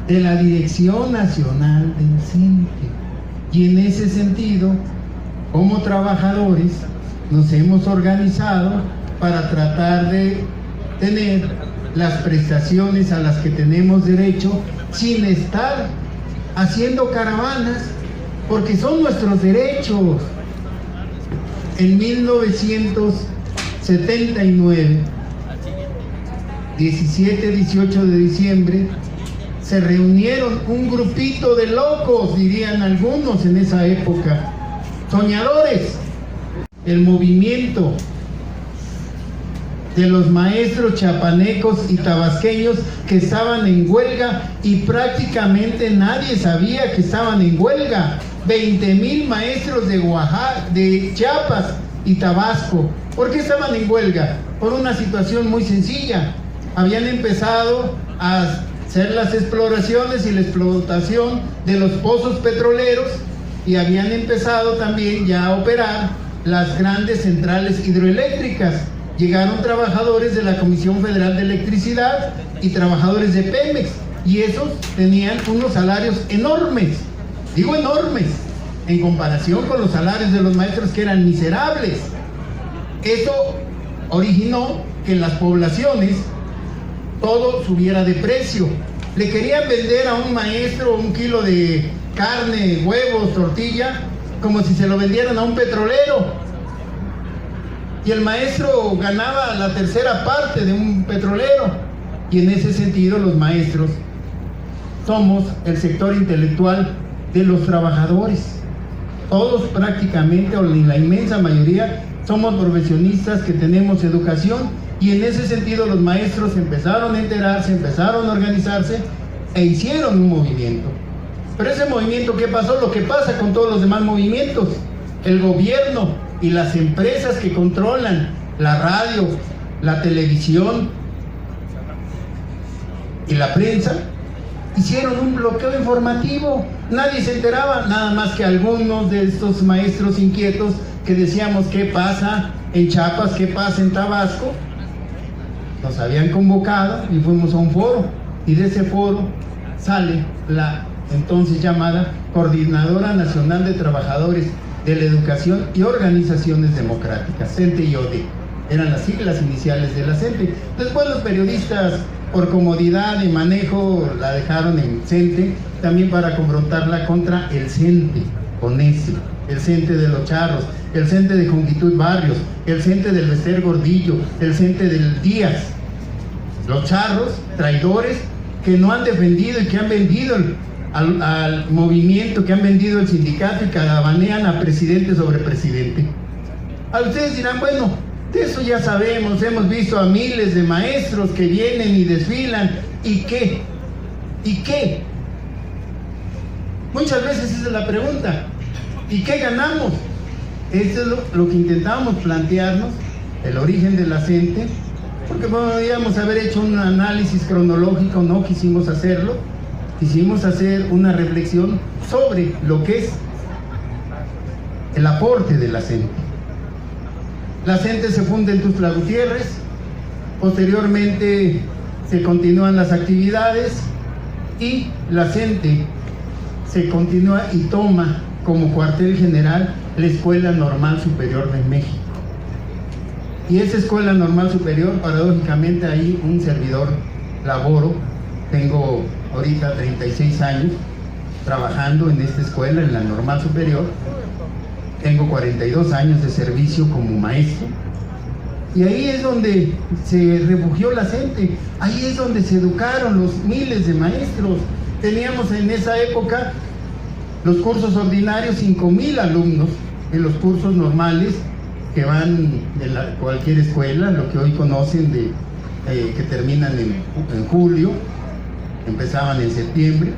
de la Dirección Nacional del CENTE. Y en ese sentido, como trabajadores, nos hemos organizado para tratar de tener las prestaciones a las que tenemos derecho sin estar haciendo caravanas, porque son nuestros derechos. En 1979, 17-18 de diciembre, se reunieron un grupito de locos, dirían algunos en esa época, soñadores, el movimiento de los maestros chiapanecos y tabasqueños que estaban en huelga, y prácticamente nadie sabía que estaban en huelga. 20,000 maestros de Oaxaca, de Chiapas y Tabasco. ¿Por qué estaban en huelga? Por una situación muy sencilla. Habían empezado a hacer las exploraciones y la explotación de los pozos petroleros, y habían empezado también ya a operar las grandes centrales hidroeléctricas. Llegaron trabajadores de la Comisión Federal de Electricidad y trabajadores de Pemex, y esos tenían unos salarios enormes, digo enormes, en comparación con los salarios de los maestros, que eran miserables. Eso originó que en las poblaciones todo subiera de precio. Le querían vender a un maestro 1 kilo de carne, huevos, tortilla, como si se lo vendieran a un petrolero. Y el maestro ganaba la tercera parte de un petrolero. Y en ese sentido los maestros somos el sector intelectual de los trabajadores. Todos prácticamente, o la inmensa mayoría, somos profesionistas que tenemos educación, y en ese sentido los maestros empezaron a enterarse, empezaron a organizarse e hicieron un movimiento. Pero ese movimiento, ¿qué pasó? Lo que pasa con todos los demás movimientos. El gobierno y las empresas que controlan la radio, la televisión y la prensa hicieron un bloqueo informativo. Nadie se enteraba, nada más que algunos de estos maestros inquietos que decíamos qué pasa en Chiapas, qué pasa en Tabasco. Nos habían convocado y fuimos a un foro, y de ese foro sale la entonces llamada Coordinadora Nacional de Trabajadores de la Educación y Organizaciones Democráticas, CENTE y ODE, eran las siglas iniciales de la CENTE. Después los periodistas, por comodidad de manejo, la dejaron en CENTE, también para confrontarla contra el CENTE, con ese, el CENTE de Los Charros, el CENTE de Jonquitud Barrios, el CENTE del Bester Gordillo, el CENTE del Díaz. Los charros, traidores, que no han defendido y que han vendido al movimiento, que han vendido el sindicato y carabanean a presidente sobre presidente. A ustedes dirán, bueno, de eso ya sabemos, hemos visto a miles de maestros que vienen y desfilan, ¿y qué? ¿Y qué? Muchas veces esa es la pregunta, ¿y qué ganamos? Esto es lo que intentábamos plantearnos, el origen de la CENTE, porque podríamos haber hecho un análisis cronológico, no quisimos hacerlo. Quisimos hacer una reflexión sobre lo que es el aporte de la CENTE. La CENTE se funda en Tuxtla Gutiérrez, posteriormente se continúan las actividades, y la CENTE se continúa y toma como cuartel general la Escuela Normal Superior de México. Y esa Escuela Normal Superior, paradójicamente, ahí un servidor laboro. Tengo ahorita 36 años trabajando en esta escuela, en la Normal Superior. Tengo 42 años de servicio como maestro. Y ahí es donde se refugió la CENTE. Ahí es donde se educaron los miles de maestros. Teníamos en esa época los cursos ordinarios, 5,000 alumnos. En los cursos normales, que van de cualquier escuela, lo que hoy conocen, que terminan en julio, empezaban en septiembre.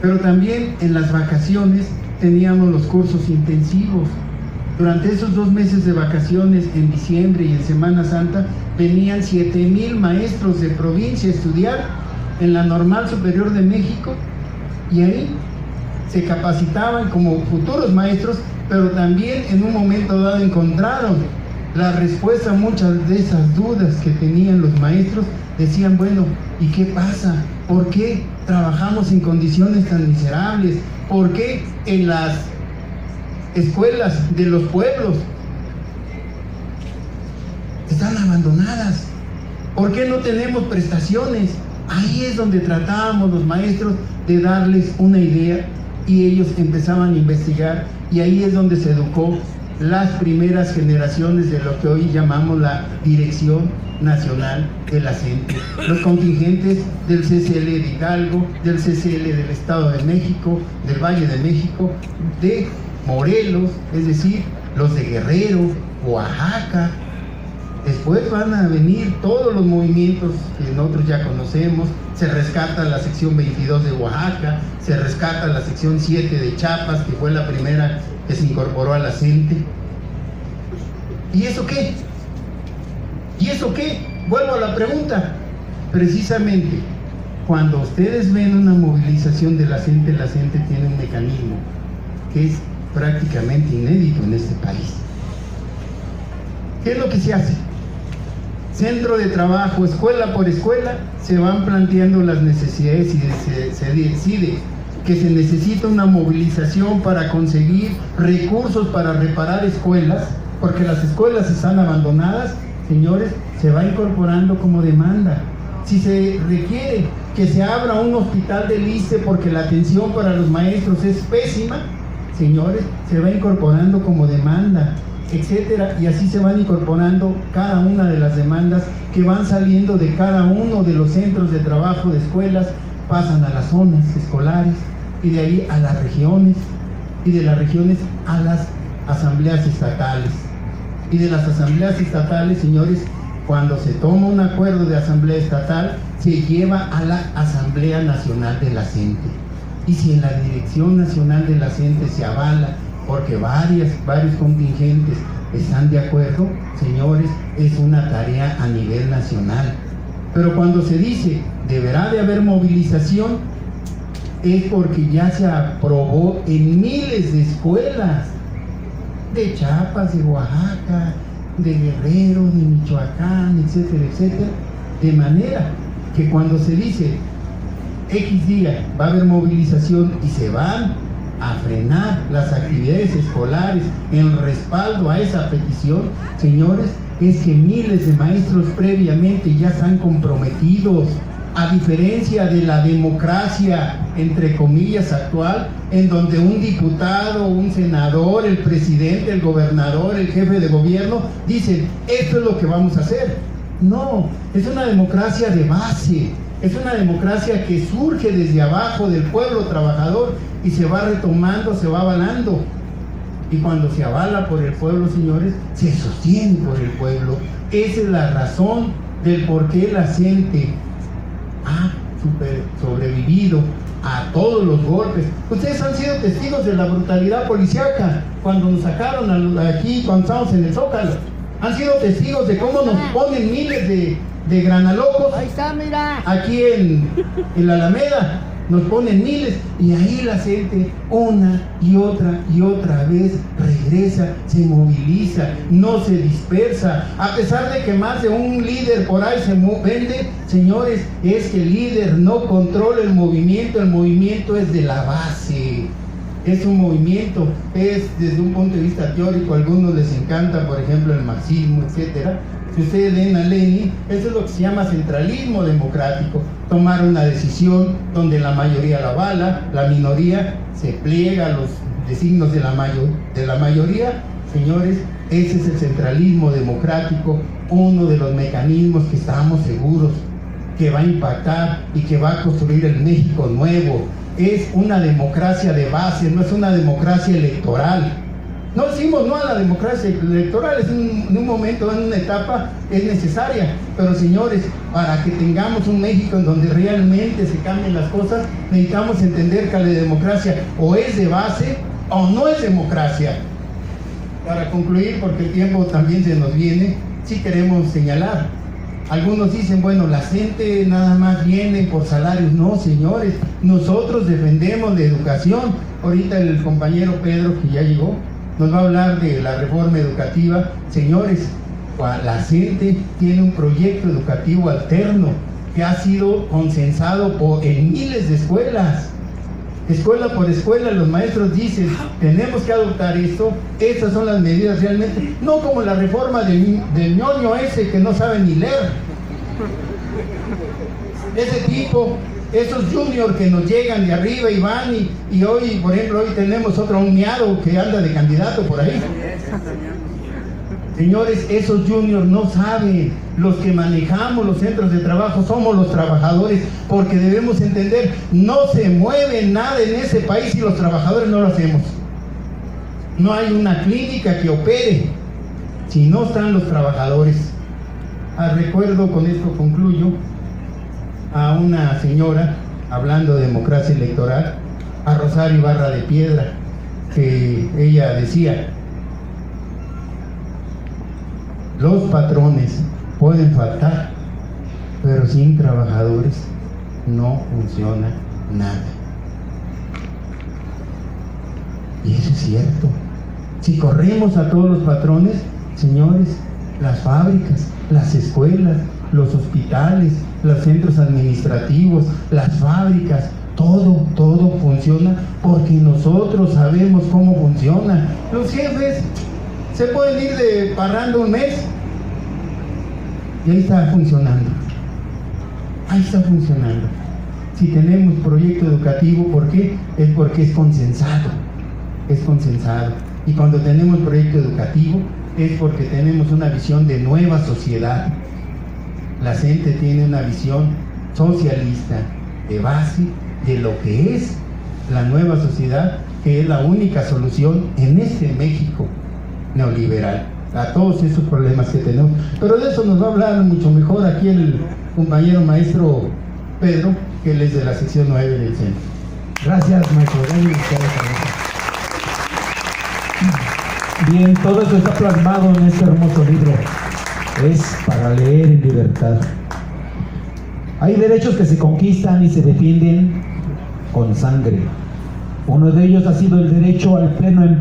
Pero también en las vacaciones teníamos los cursos intensivos. Durante esos 2 meses de vacaciones, en diciembre y en Semana Santa, venían 7,000 maestros de provincia a estudiar en la Normal Superior de México, y ahí se capacitaban como futuros maestros, pero también en un momento dado encontraron la respuesta a muchas de esas dudas que tenían los maestros, decían, bueno, ¿y qué pasa? ¿Por qué trabajamos en condiciones tan miserables? ¿Por qué en las escuelas de los pueblos están abandonadas? ¿Por qué no tenemos prestaciones? Ahí es donde tratábamos los maestros de darles una idea y ellos empezaban a investigar, y ahí es donde se educó las primeras generaciones de lo que hoy llamamos la Dirección Nacional de la CENTE, los contingentes del CCL de Hidalgo, del CCL del Estado de México, del Valle de México, de Morelos, es decir, los de Guerrero, Oaxaca. Después van a venir todos los movimientos que nosotros ya conocemos. Se rescata la sección 22 de Oaxaca, se rescata la sección 7 de Chiapas, que fue la primera que se incorporó a la CENTE. ¿Y eso qué? ¿Y eso qué? Vuelvo a la pregunta. Precisamente, cuando ustedes ven una movilización de la CENTE tiene un mecanismo que es prácticamente inédito en este país. ¿Qué es lo que se hace? Centro de trabajo, escuela por escuela, se van planteando las necesidades y se decide que se necesita una movilización para conseguir recursos para reparar escuelas, porque las escuelas están abandonadas, señores, se va incorporando como demanda. Si se requiere que se abra un hospital del ISSSTE porque la atención para los maestros es pésima, señores, se va incorporando como demanda, etcétera, y así se van incorporando cada una de las demandas que van saliendo de cada uno de los centros de trabajo de escuelas, pasan a las zonas escolares y de ahí a las regiones, y de las regiones a las asambleas estatales, y de las asambleas estatales, señores, cuando se toma un acuerdo de asamblea estatal, se lleva a la Asamblea Nacional de la CENTE, y si en la Dirección Nacional de la CENTE se avala, porque varios contingentes están de acuerdo, señores, es una tarea a nivel nacional. Pero cuando se dice deberá de haber movilización, es porque ya se aprobó en miles de escuelas de Chiapas, de Oaxaca, de Guerrero, de Michoacán, etcétera, etcétera, de manera que cuando se dice X día va a haber movilización y se van a frenar las actividades escolares en respaldo a esa petición, señores, es que miles de maestros previamente ya están comprometidos, a diferencia de la democracia, entre comillas, actual, en donde un diputado, un senador, el presidente, el gobernador, el jefe de gobierno, dicen, esto es lo que vamos a hacer. No, es una democracia de base, es una democracia que surge desde abajo del pueblo trabajador y se va retomando, se va avalando. Y cuando se avala por el pueblo, señores, se sostiene por el pueblo. Esa es la razón del por qué la CENTE ha sobrevivido a todos los golpes. Ustedes han sido testigos de la brutalidad policíaca cuando nos sacaron aquí, cuando estábamos en el Zócalo. Han sido testigos de cómo nos ponen miles de granalocos. Ahí está, mira. Aquí en la Alameda nos ponen miles, y ahí la gente una y otra vez regresa, se moviliza, no se dispersa, a pesar de que más de un líder por ahí se vende. Señores, es que el líder no controla el movimiento es de la base. Es un movimiento, es desde un punto de vista teórico, a algunos les encanta, por ejemplo, el marxismo, etcétera. Si ustedes leen a Lenin, eso es lo que se llama centralismo democrático, tomar una decisión donde la mayoría la avala, la minoría se pliega a los designios de la mayoría. Señores, ese es el centralismo democrático, uno de los mecanismos que estamos seguros que va a impactar y que va a construir el México nuevo. Es una democracia de base, no es una democracia electoral. No decimos no a la democracia electoral, es en un momento, en una etapa, es necesaria. Pero señores, para que tengamos un México en donde realmente se cambien las cosas, necesitamos entender que la democracia o es de base o no es democracia. Para concluir, porque el tiempo también se nos viene, sí queremos señalar. Algunos dicen, bueno, la gente nada más viene por salarios. No, señores, nosotros defendemos la educación. Ahorita el compañero Pedro, que ya llegó, nos va a hablar de la reforma educativa. Señores, la CENTE tiene un proyecto educativo alterno que ha sido consensado en miles de escuelas. Escuela por escuela, los maestros dicen, tenemos que adoptar esto, estas son las medidas realmente, no como la reforma del ñoño ese que no sabe ni leer. Ese tipo, esos juniors que nos llegan de arriba y van y hoy, por ejemplo, hoy tenemos otro miado que anda de candidato por ahí. Señores, esos juniors no saben. Los que manejamos los centros de trabajo somos los trabajadores, porque debemos entender, no se mueve nada en ese país si los trabajadores no lo hacemos. No hay una clínica que opere si no están los trabajadores. Recuerdo, con esto concluyo, a una señora, hablando de democracia electoral, a Rosario Ibarra de Piedra, que ella decía: los patrones pueden faltar, pero sin trabajadores no funciona nada. Y eso es cierto. Si corremos a todos los patrones, señores, las fábricas, las escuelas, los hospitales, los centros administrativos, las fábricas, todo funciona porque nosotros sabemos cómo funciona. Los jefes se pueden ir de parranda un mes y ahí está funcionando. Ahí está funcionando. Si tenemos proyecto educativo, ¿por qué? Es porque es consensado. Es consensado. Y cuando tenemos proyecto educativo es porque tenemos una visión de nueva sociedad. La CENTE tiene una visión socialista de base de lo que es la nueva sociedad, que es la única solución en este México neoliberal a todos esos problemas que tenemos. Pero de eso nos va a hablar mucho mejor aquí el compañero maestro Pedro, que él es de la sección 9 del centro. Gracias, maestro. Bien, todo eso está plasmado en este hermoso libro. Es para leer en libertad. Hay derechos que se conquistan y se defienden con sangre. Uno de ellos ha sido el derecho al pleno empleo.